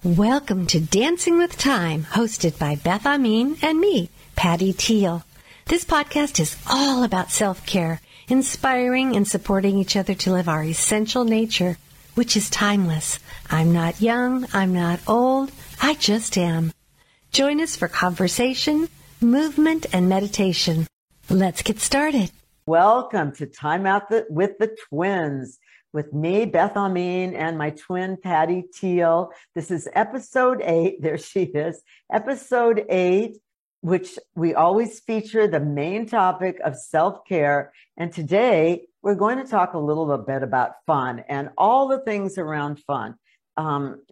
Welcome to Dancing with Time, hosted by Beth Amin and me, Patty Teal. This podcast is all about self-care, inspiring and supporting each other to live our essential nature, which is timeless. I'm not young, I'm not old, I just am. Join us for conversation, movement, and meditation. Let's get started. Welcome to Time Out with the Twins. With me, Beth Amin, and my twin, Patty Teal. This is episode 8. There she is. Episode 8, which we always feature the main topic of self-care. And today, we're going to talk a little bit about fun and all the things around fun,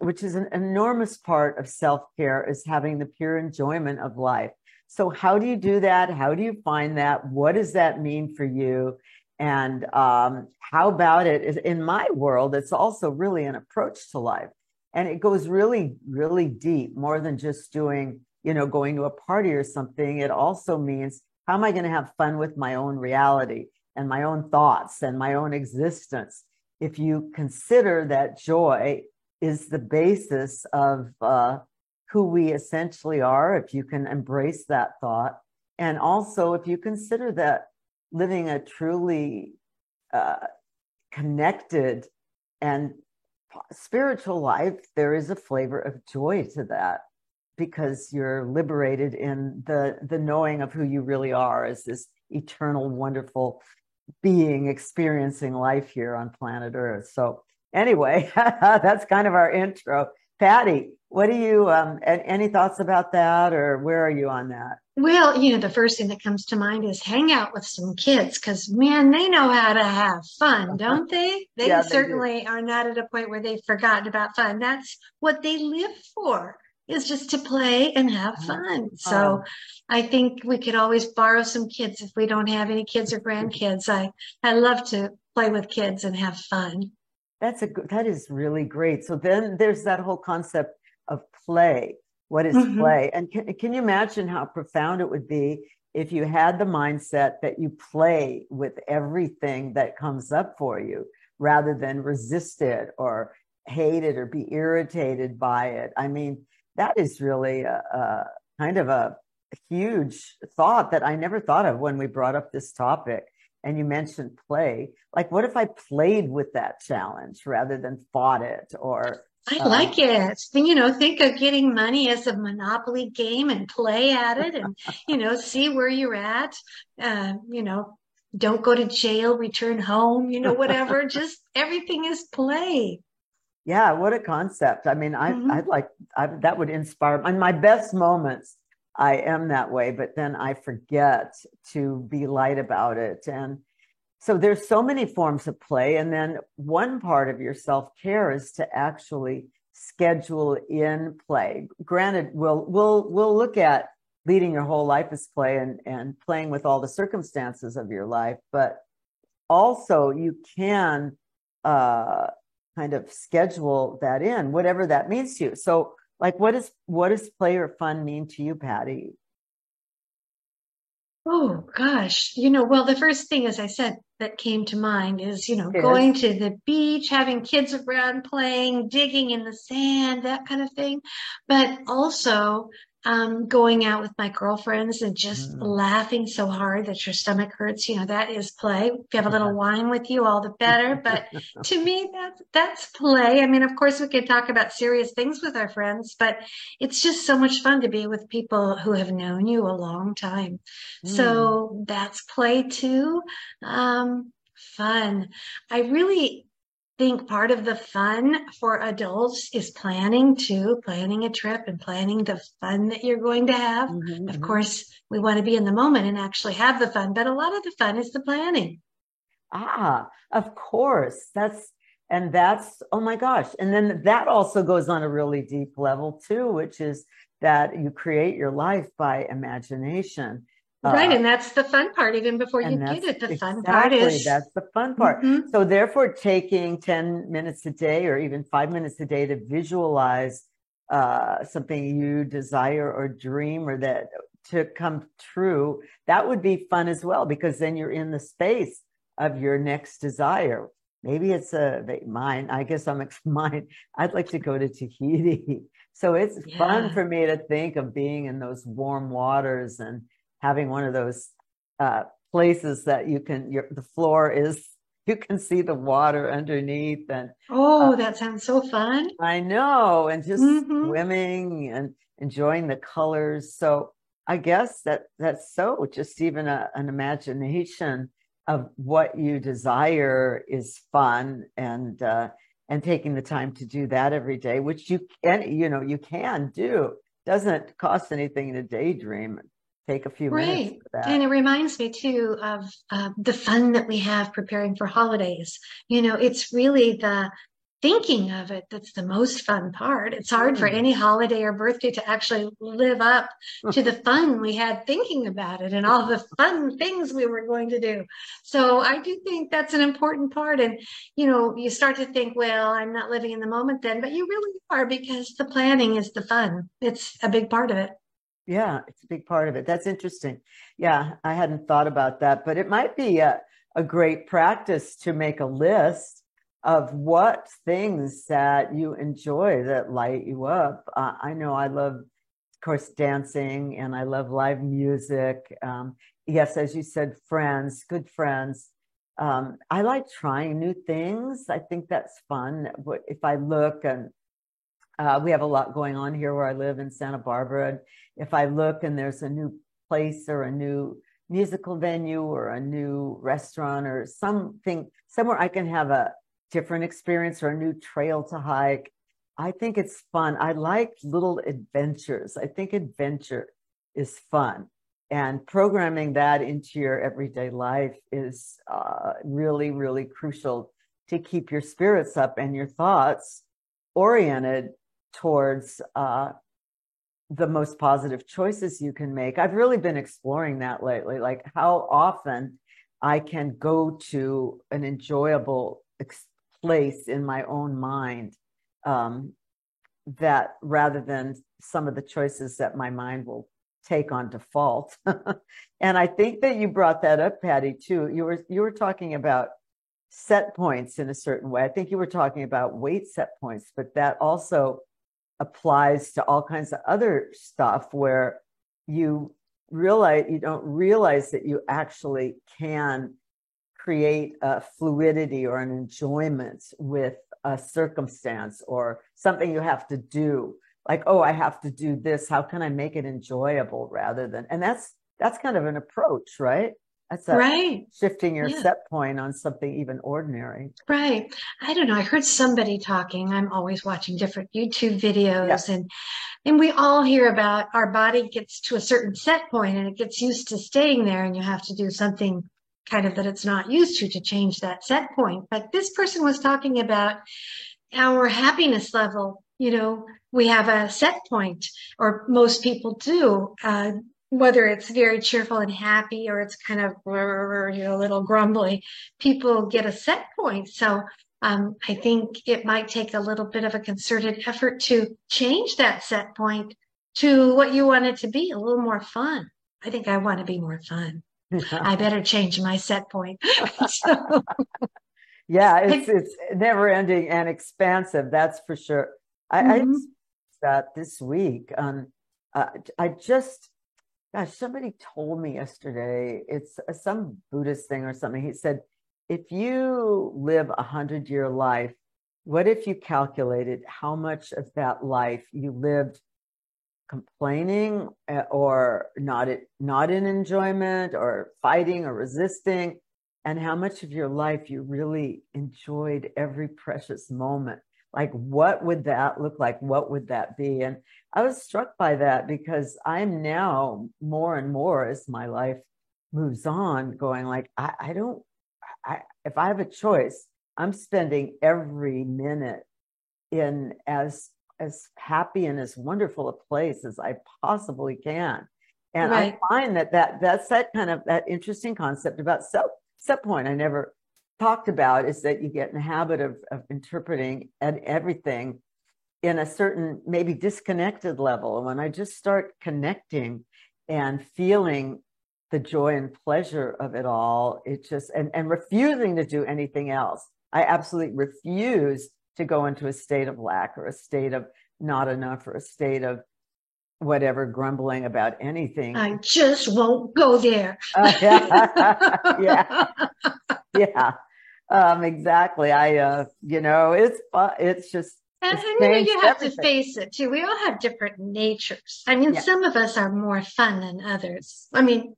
which is an enormous part of self-care, is having the pure enjoyment of life. So how do you do that? How do you find that? What does that mean for you? And how about it? In my world, it's also really an approach to life. And it goes really, really deep, more than just going to a party or something. It also means, how am I going to have fun with my own reality and my own thoughts and my own existence? If you consider that joy is the basis of who we essentially are, if you can embrace that thought, and also if you consider that living a truly connected and spiritual life, there is a flavor of joy to that, because you're liberated in the knowing of who you really are as this eternal, wonderful being experiencing life here on planet Earth. So anyway, that's kind of our intro. Patty, what do you, any thoughts about that, or where are you on that? Well, the first thing that comes to mind is hang out with some kids, because, man, they know how to have fun, don't they? They certainly are not at a point where they've forgotten about fun. That's what they live for, is just to play and have fun. So I think we could always borrow some kids if we don't have any kids or grandkids. I love to play with kids and have fun. That is really great. So then there's that whole concept of play. What is play? And can you imagine how profound it would be if you had the mindset that you play with everything that comes up for you, rather than resist it or hate it or be irritated by it? I mean, that is really a kind of a huge thought that I never thought of when we brought up this topic. And you mentioned play. Like, what if I played with that challenge rather than fought it? Or I like it. Think of getting money as a Monopoly game and play at it, and, see where you're at. Don't go to jail, return home, whatever. Just everything is play. Yeah, what a concept. I mean, that would inspire. In my best moments, I am that way, but then I forget to be light about it. And so there's so many forms of play. And then one part of your self-care is to actually schedule in play. Granted, we'll look at leading your whole life as play and playing with all the circumstances of your life, but also you can kind of schedule that in, whatever that means to you. So, like, what does play or fun mean to you, Patty? Oh, gosh. Well, the first thing, as I said, that came to mind is, going to the beach, having kids around playing, digging in the sand, that kind of thing. But also going out with my girlfriends and just laughing so hard that your stomach hurts. That is play. If you have a little wine with you, all the better. But to me, that's play. I mean, of course, we can talk about serious things with our friends, but it's just so much fun to be with people who have known you a long time. So that's play too. Fun. I really think part of the fun for adults is planning a trip and planning the fun that you're going to have. Of course, we want to be in the moment and actually have the fun, but a lot of the fun is the planning. Of course. That's, oh my gosh. And then that also goes on a really deep level too, which is that you create your life by imagination. Right. And that's the fun part, even before you get it. The fun part is. That's the fun part. So therefore, taking 10 minutes a day or even 5 minutes a day to visualize something you desire or dream, or that to come true, that would be fun as well, because then you're in the space of your next desire. maybe it's mine. I guess mine. I'd like to go to Tahiti. So it's fun for me to think of being in those warm waters and having one of those places that the floor is, you can see the water underneath. And that sounds so fun. I know, and just swimming and enjoying the colors. So I guess that's so just even an imagination of what you desire is fun, and taking the time to do that every day, which you can do. Doesn't cost anything to daydream. Take a few minutes for that. And it reminds me too of the fun that we have preparing for holidays. It's really the thinking of it that's the most fun part. It's hard for any holiday or birthday to actually live up to the fun we had thinking about it and all the fun things we were going to do. So I do think that's an important part. And, you start to think, well, I'm not living in the moment then, but you really are, because the planning is the fun. It's a big part of it. Yeah, it's a big part of it. That's interesting. Yeah, I hadn't thought about that, but it might be a great practice to make a list of what things that you enjoy that light you up. I know I love, of course, dancing, and I love live music. Yes, as you said, friends, good friends. I like trying new things. I think that's fun. If I look, and we have a lot going on here where I live in Santa Barbara. If I look and there's a new place or a new musical venue or a new restaurant or something, somewhere I can have a different experience or a new trail to hike, I think it's fun. I like little adventures. I think adventure is fun. And programming that into your everyday life is really, really crucial to keep your spirits up and your thoughts oriented towards the most positive choices you can make. I've really been exploring that lately, like how often I can go to an enjoyable place in my own mind, that rather than some of the choices that my mind will take on default. And I think that you brought that up, Patty, too. You were talking about set points in a certain way. I think you were talking about weight set points, but that also applies to all kinds of other stuff where you don't realize that you actually can create a fluidity or an enjoyment with a circumstance or something you have to do. Like, oh, I have to do this. How can I make it enjoyable rather than, and that's kind of an approach, right? That's shifting your set point on something even ordinary. Right. I don't know. I heard somebody talking. I'm always watching different YouTube videos, and we all hear about our body gets to a certain set point and it gets used to staying there, and you have to do something kind of that it's not used to change that set point. But this person was talking about our happiness level. We have a set point, or most people do. Whether it's very cheerful and happy or it's kind of a little grumbly, people get a set point. So I think it might take a little bit of a concerted effort to change that set point to what you want it to be, a little more fun. I think I want to be more fun. I better change my set point. Yeah, it's never ending and expansive. That's for sure. I that this week. Gosh, somebody told me yesterday, it's some Buddhist thing or something. He said, if you live 100-year life, what if you calculated how much of that life you lived complaining or not in enjoyment or fighting or resisting, and how much of your life you really enjoyed every precious moment? Like, what would that look like? What would that be? And I was struck by that because I'm now more and more as my life moves on going like, if I have a choice, I'm spending every minute in as happy and as wonderful a place as I possibly can. And I find that's that kind of that interesting concept about set point I never talked about, is that you get in the habit of interpreting everything in a certain maybe disconnected level. And when I just start connecting and feeling the joy and pleasure of it all, it just and refusing to do anything else. I absolutely refuse to go into a state of lack or a state of not enough or a state of whatever, grumbling about anything. I just won't go there. Yeah. Yeah. Exactly. It's just, And it's you have everything. to face it too. We all have different natures. I mean, some of us are more fun than others. I mean,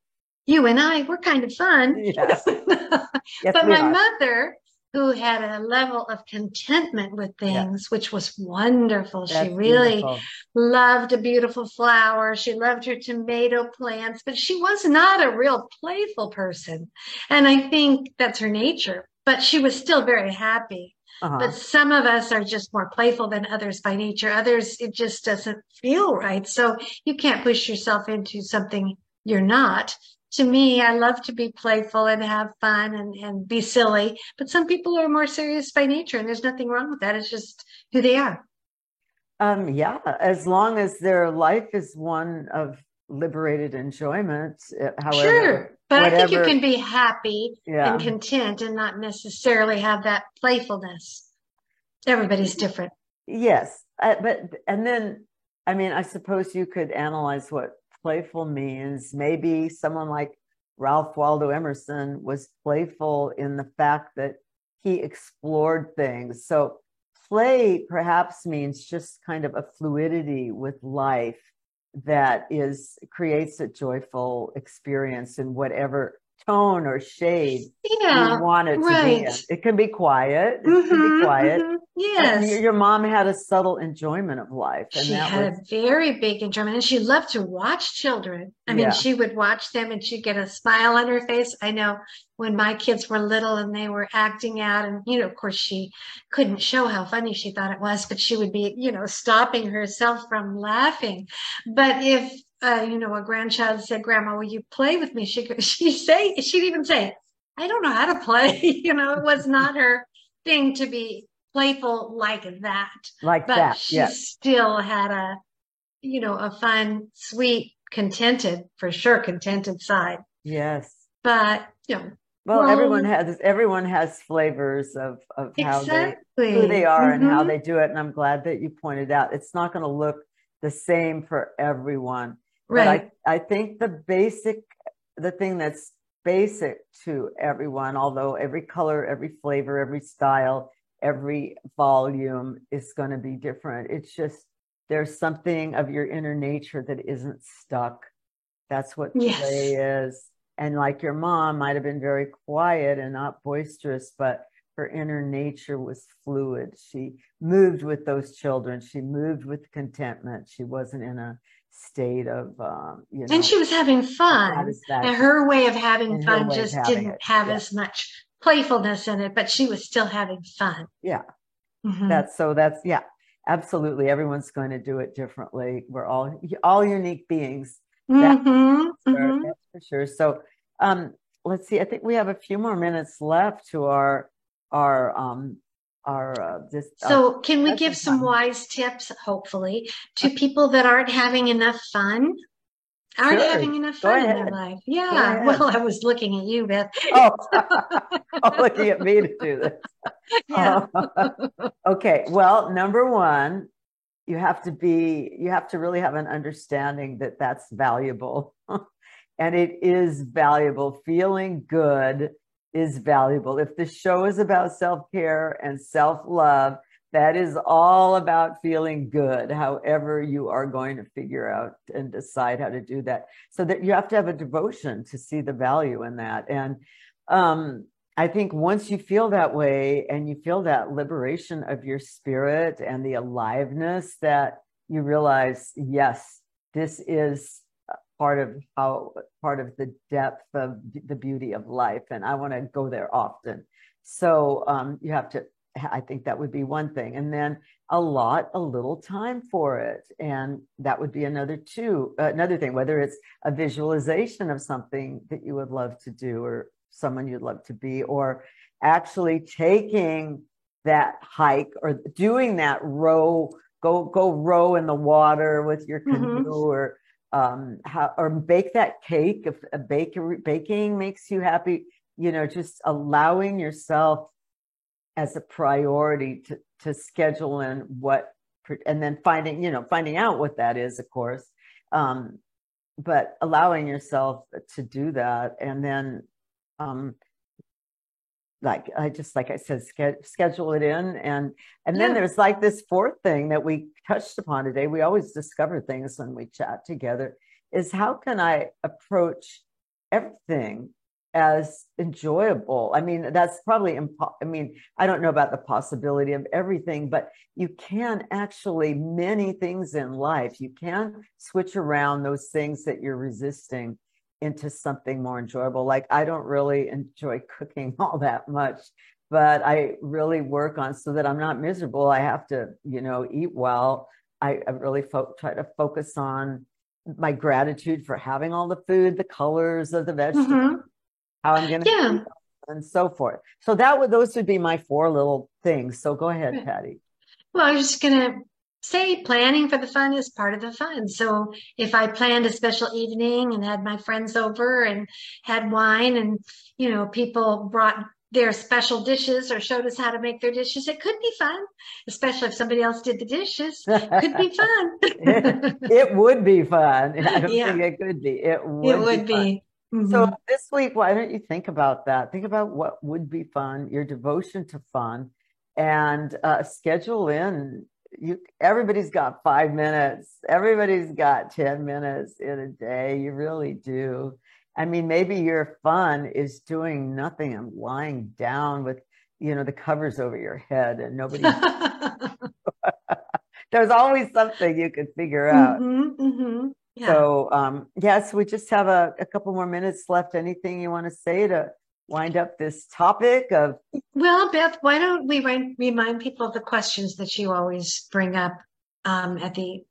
you and I, we're kind of fun. Yes. Yes, But we my are. mother, who had a level of contentment with things, which was wonderful. That's She really beautiful. loved a beautiful flower. She loved her tomato plants, but she was not a real playful person. And I think that's her nature, but she was still very happy. But some of us are just more playful than others by nature. Others, it just doesn't feel right. So you can't push yourself into something you're not. To me, I love to be playful and have fun and be silly. But some people are more serious by nature, and there's nothing wrong with that. It's just who they are. Yeah, as long as their life is one of liberated enjoyment, however. Sure, but I think you whatever, can be happy yeah. and content and not necessarily have that playfulness. Everybody's different. Yes, and then, I mean, I suppose you could analyze what playful means. Maybe someone like Ralph Waldo Emerson was playful in the fact that he explored things. So play perhaps means just kind of a fluidity with life that creates a joyful experience in whatever tone or shade you want it to be in. It can be quiet. It can be quiet. Yes. Your mom had a subtle enjoyment of life. And she had a very big enjoyment, and she loved to watch children. I mean, she would watch them and she'd get a smile on her face. I know when my kids were little and they were acting out, and, of course she couldn't show how funny she thought it was, but she would be, stopping herself from laughing. But if, a grandchild said, "Grandma, will you play with me?" she'd even say, "I don't know how to play." It was not her thing to be playful like that. But she still had a fun, sweet, contented side. Yes. But, well, everyone has flavors of who they are and how they do it. And I'm glad that you pointed out it's not going to look the same for everyone. Right. But I think the thing that's basic to everyone, although every color, every flavor, every style, every volume is going to be different. It's just, there's something of your inner nature that isn't stuck. That's what play is. And like your mom might have been very quiet and not boisterous, but her inner nature was fluid. She moved with those children. She moved with contentment. She wasn't in a state of, and she was having fun. And her way of having fun just didn't have as much playfulness in it, but she was still having fun. Yeah. Absolutely. Everyone's going to do it differently. We're all unique beings. That's for sure. So let's see. I think we have a few more minutes left to our So can we give some wise tips, hopefully, to people that aren't having enough fun? Aren't having enough fun in their life. Yeah. Well, I was looking at you, Beth. Looking at me to do this. Yeah. Okay. Well, number one, you have to really have an understanding that that's valuable. And it is valuable. Feeling good is valuable. If the show is about self-care and self-love, that is all about feeling good, however you are going to figure out and decide how to do that. So that you have to have a devotion to see the value in that. And I think once you feel that way and you feel that liberation of your spirit and the aliveness, that you realize, yes, this is part of the depth of the beauty of life. And I want to go there often. So you have to, I think that would be one thing. And then a little time for it. And that would be another thing, whether it's a visualization of something that you would love to do or someone you'd love to be, or actually taking that hike or doing that row, go row in the water with your canoe, or bake that cake. If baking makes you happy, just allowing yourself as a priority to schedule in what, and then finding out what that is, of course. But allowing yourself to do that, and then, like I said, schedule it in, and then there's like this fourth thing that we touched upon today. We always discover things when we chat together. Is how can I approach everything as enjoyable? I mean, that's probably I don't know about the possibility of everything, but you can actually, many things in life, you can switch around those things that you're resisting into something more enjoyable. Like, I don't really enjoy cooking all that much, but I really work on so that I'm not miserable. I have to, eat well. I really try to focus on my gratitude for having all the food, the colors of the vegetables, how I'm going to, and so forth. So those would be my 4 little things. So go ahead, Patty. Well, I was just going to say planning for the fun is part of the fun. So if I planned a special evening and had my friends over and had wine and, people brought their special dishes or showed us how to make their dishes, it could be fun, especially if somebody else did the dishes. It could be fun. It would be fun. I don't think it could be. It would be. So this week, why don't you think about that? Think about what would be fun, your devotion to fun, and schedule in. Everybody's got 5 minutes. Everybody's got 10 minutes in a day. You really do. I mean, maybe your fun is doing nothing and lying down with, the covers over your head and nobody. There's always something you could figure out. Yeah. So, yes, we just have a couple more minutes left. Anything you want to say to wind up this topic of? Well, Beth, why don't we remind people of the questions that you always bring up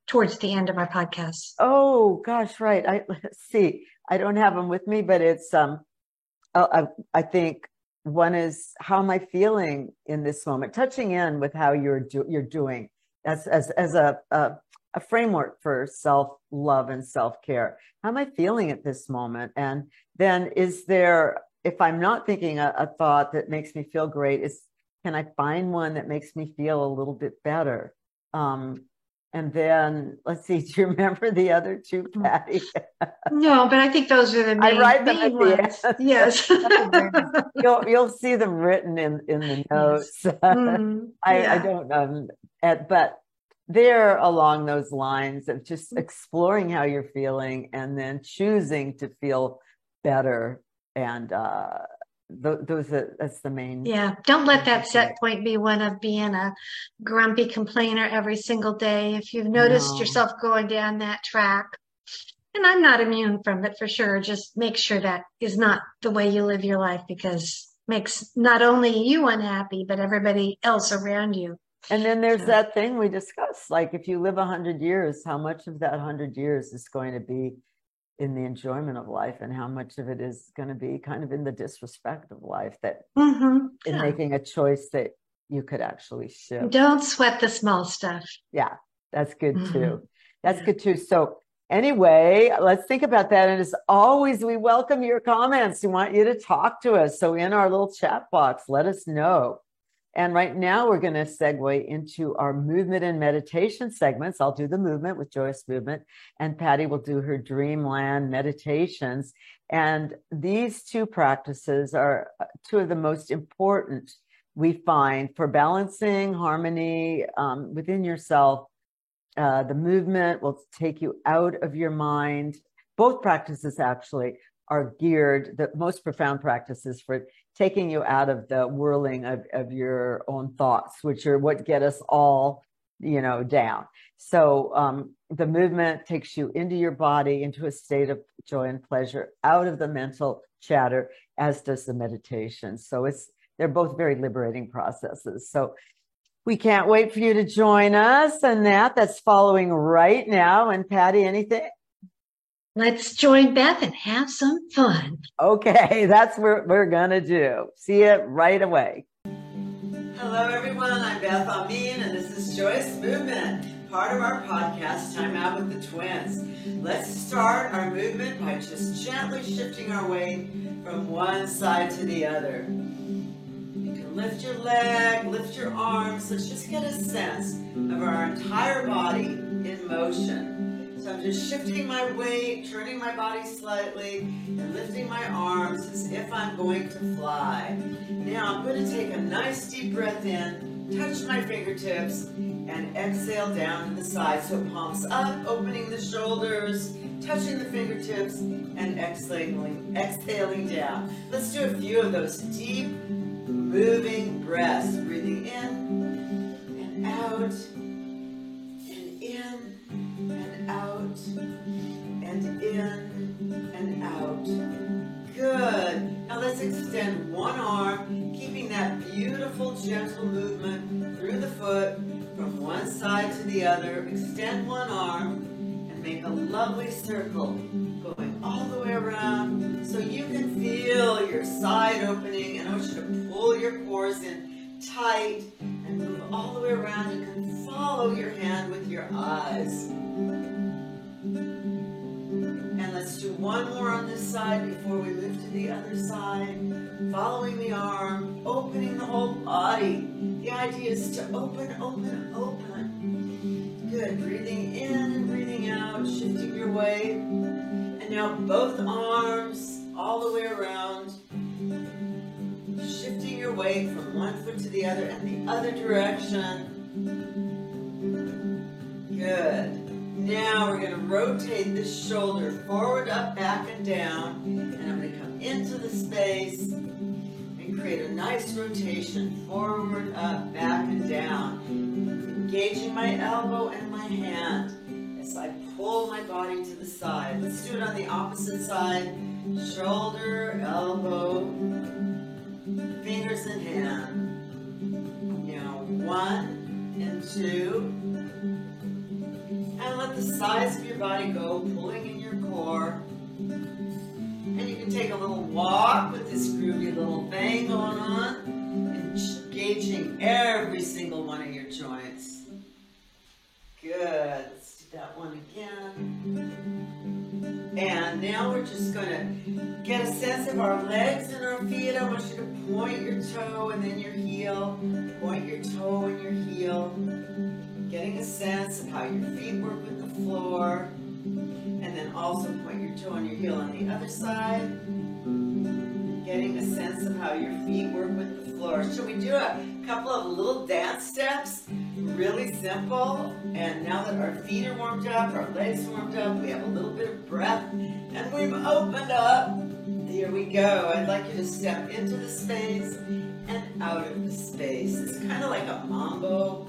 towards the end of our podcast? Oh gosh, right. Let's see. I don't have them with me, but it's I think one is, how am I feeling in this moment? Touching in with how you're doing. That's as a framework for self-love and self-care. How am I feeling at this moment? And then is there, if I'm not thinking a thought that makes me feel great, can I find one that makes me feel a little bit better? And then let's see, do you remember the other 2, Patty? No, but I think those are the main ones. Yes. You'll see them written in the notes. Yes. I don't but they're along those lines of just exploring how you're feeling and then choosing to feel better. And that's the main. Yeah. Don't let that set point be one of being a grumpy complainer every single day. If you've noticed yourself going down that track, and I'm not immune from it for sure, just make sure that is not the way you live your life, because it makes not only you unhappy, but everybody else around you. And then there's that thing we discussed, like if you live 100 years, how much of that 100 years is going to be in the enjoyment of life, and how much of it is going to be kind of in the disrespect of life, that in making a choice that you could actually shift. Don't sweat the small stuff. Yeah, that's good too. That's good too. So anyway, let's think about that. And as always, we welcome your comments. We want you to talk to us. So in our little chat box, let us know. And right now we're going to segue into our movement and meditation segments. I'll do the movement with Joyce Movement, and Patty will do her Dreamland meditations. And these 2 practices are 2 of the most important, we find, for balancing harmony within yourself. The movement will take you out of your mind. Both practices actually are geared, the most profound practices, for taking you out of the whirling of your own thoughts, which are what get us all, down. So the movement takes you into your body, into a state of joy and pleasure, out of the mental chatter, as does the meditation. So they're both very liberating processes. So we can't wait for you to join us, and that's following right now. And Patty, anything? Let's join Beth and have some fun. Okay, that's what we're going to do. See you right away. Hello, everyone. I'm Beth Amin, and this is Joyce Movement, part of our podcast, Time Out with the Twins. Let's start our movement by just gently shifting our weight from one side to the other. You can lift your leg, lift your arms. Let's just get a sense of our entire body in motion. So I'm just shifting my weight, turning my body slightly, and lifting my arms as if I'm going to fly. Now I'm going to take a nice deep breath in, touch my fingertips, and exhale down to the side. So palms up, opening the shoulders, touching the fingertips, and exhaling down. Let's do a few of those deep, moving breaths. Breathing in and out, and in and out, and in and out. Good. Now let's extend one arm, keeping that beautiful, gentle movement through the foot from one side to the other. Extend one arm and make a lovely circle going all the way around so you can feel your side opening. And I want you to pull your cores in tight and move all the way around. You can follow your hand with your eyes. And let's do one more on this side before we move to the other side. Following the arm, opening the whole body. The idea is to open, open, open. Good. Breathing in and breathing out, shifting your weight. And now both arms all the way around. Shifting your weight from one foot to the other and the other direction. Good. Now we're going to rotate this shoulder forward, up, back, and down. And I'm going to come into the space and create a nice rotation. Forward, up, back, and down. Engaging my elbow and my hand as I pull my body to the side. Let's do it on the opposite side. Shoulder, elbow, fingers and hand. Now 1 and 2. And let the size of your body go, pulling in your core. And you can take a little walk with this groovy little thing going on, engaging every single one of your joints. Good. Let's do that one again. And now we're just going to get a sense of our legs and our feet. I want you to point your toe and then your heel. Point your toe and your heel. Getting a sense of how your feet work with the floor. And then also point your toe and your heel on the other side. Getting a sense of how your feet work with the floor. Should we do a couple of little dance steps? Really simple. And now that our feet are warmed up, our legs are warmed up, we have a little bit of breath, and we've opened up. Here we go. I'd like you to step into the space and out of the space. It's kind of like a mambo.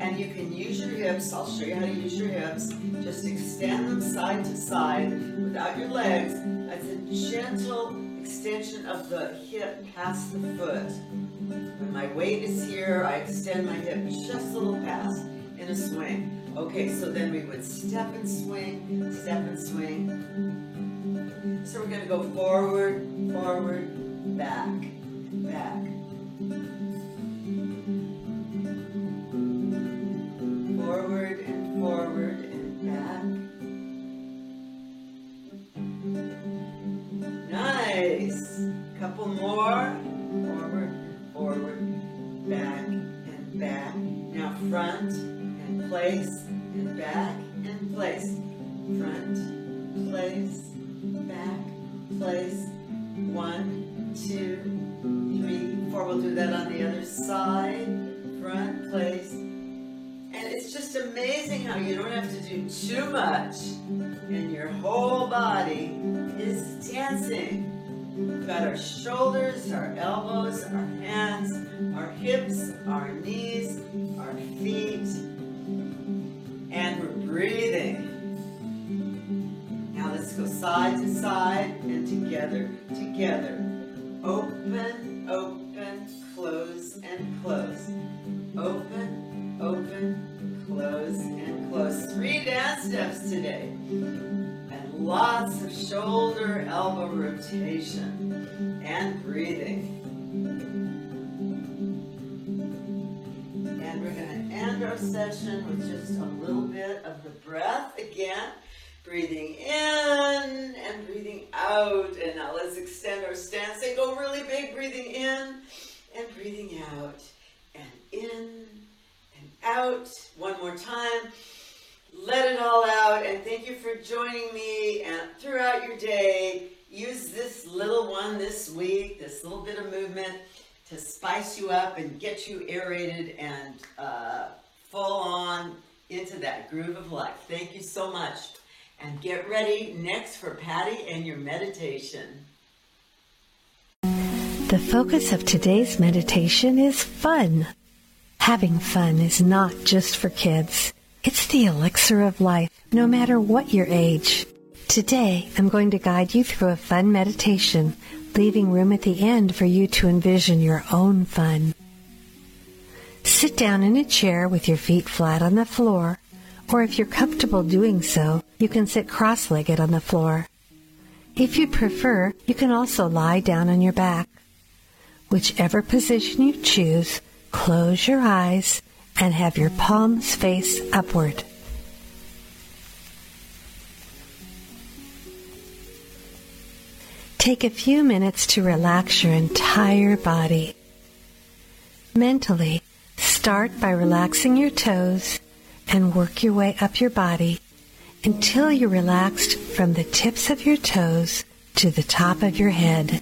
And you can use your hips. I'll show you how to use your hips. Just extend them side to side without your legs. That's a gentle extension of the hip past the foot. When my weight is here, I extend my hip just a little past in a swing. Okay, so then we would step and swing, So we're going to go forward, forward, back, back. Forward and back. Nice. Couple more. Forward, back, and back. Now front, and place, and back, and place. Front, place, back, place. 1, 2, 3, 4. We'll do that on the other side. Front, place. And it's just amazing how you don't have to do too much, and your whole body is dancing. We've got our shoulders, our elbows, our hands, our hips, our knees, our feet, and we're breathing. Now let's go side to side and together, together. Open, open, close, and close. Open, open, close, and close. 3 dance steps today. And lots of shoulder, elbow rotation and breathing. And we're going to end our session with just a little bit of the breath again. Breathing in and breathing out. And now let's extend our stance and go really big. Breathing in and breathing out, and in and out. One more time. Let it all out, and thank you for joining me. And throughout your day, use this little one this week, this little bit of movement, to spice you up and get you aerated and full on into that groove of life. Thank you so much. And get ready next for Patty and your meditation. The focus of today's meditation is fun. Having fun is not just for kids. It's the elixir of life, no matter what your age. Today, I'm going to guide you through a fun meditation, leaving room at the end for you to envision your own fun. Sit down in a chair with your feet flat on the floor, or if you're comfortable doing so, you can sit cross-legged on the floor. If you prefer, you can also lie down on your back. Whichever position you choose, close your eyes and have your palms face upward. Take a few minutes to relax your entire body. Mentally, start by relaxing your toes and work your way up your body until you're relaxed from the tips of your toes to the top of your head.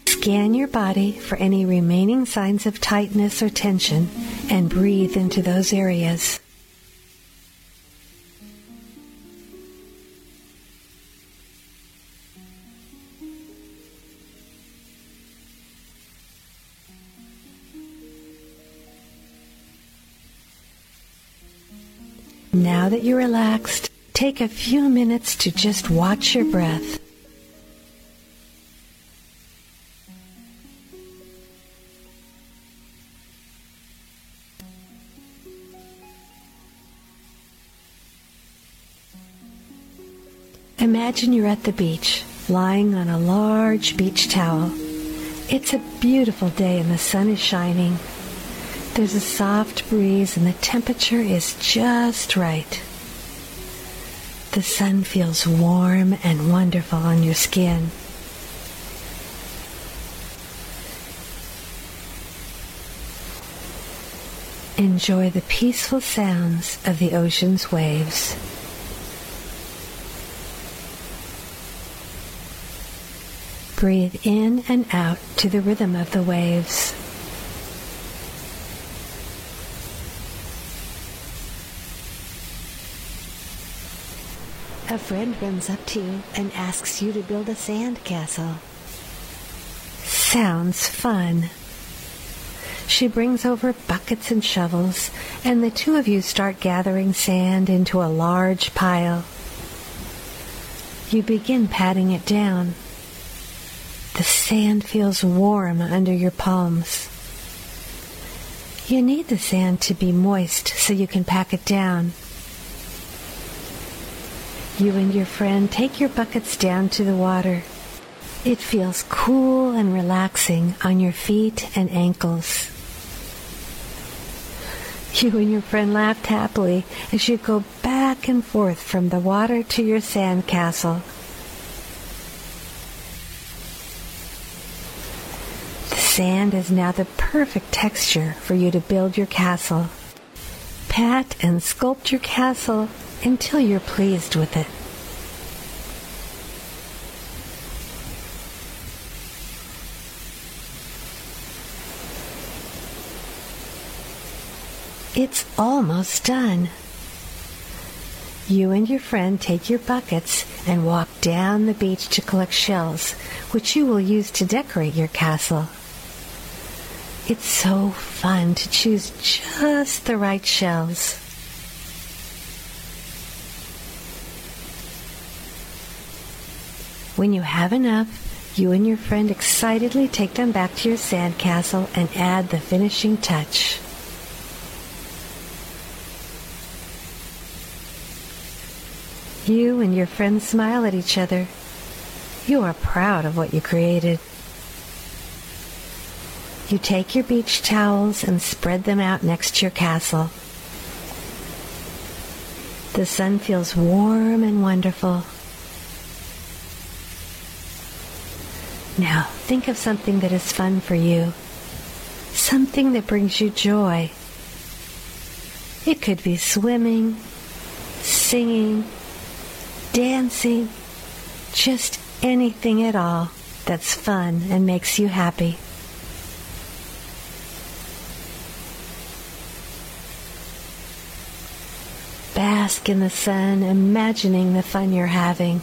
Scan your body for any remaining signs of tightness or tension and breathe into those areas. Now that you're relaxed, take a few minutes to just watch your breath. Imagine you're at the beach, lying on a large beach towel. It's a beautiful day and the sun is shining. There's a soft breeze and the temperature is just right. The sun feels warm and wonderful on your skin. Enjoy the peaceful sounds of the ocean's waves. Breathe in and out to the rhythm of the waves. A friend runs up to you and asks you to build a sand castle. Sounds fun. She brings over buckets and shovels, and the two of you start gathering sand into a large pile. You begin patting it down. The sand feels warm under your palms. You need the sand to be moist so you can pack it down. You and your friend take your buckets down to the water. It feels cool and relaxing on your feet and ankles. You and your friend laughed happily as you go back and forth from the water to your sand castle. Sand is now the perfect texture for you to build your castle. Pat and sculpt your castle until you're pleased with it. It's almost done. You and your friend take your buckets and walk down the beach to collect shells, which you will use to decorate your castle. It's so fun to choose just the right shells. When you have enough, you and your friend excitedly take them back to your sandcastle and add the finishing touch. You and your friends smile at each other. You are proud of what you created. You take your beach towels and spread them out next to your castle. The sun feels warm and wonderful. Now, think of something that is fun for you. Something that brings you joy. It could be swimming, singing, dancing, just anything at all that's fun and makes you happy. Bask in the sun, imagining the fun you're having.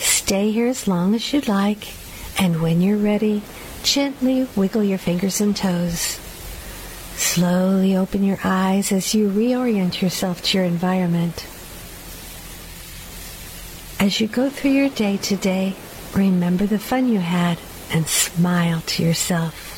Stay here as long as you'd like, and when you're ready, gently wiggle your fingers and toes. Slowly open your eyes as you reorient yourself to your environment. As you go through your day today, remember the fun you had and smile to yourself.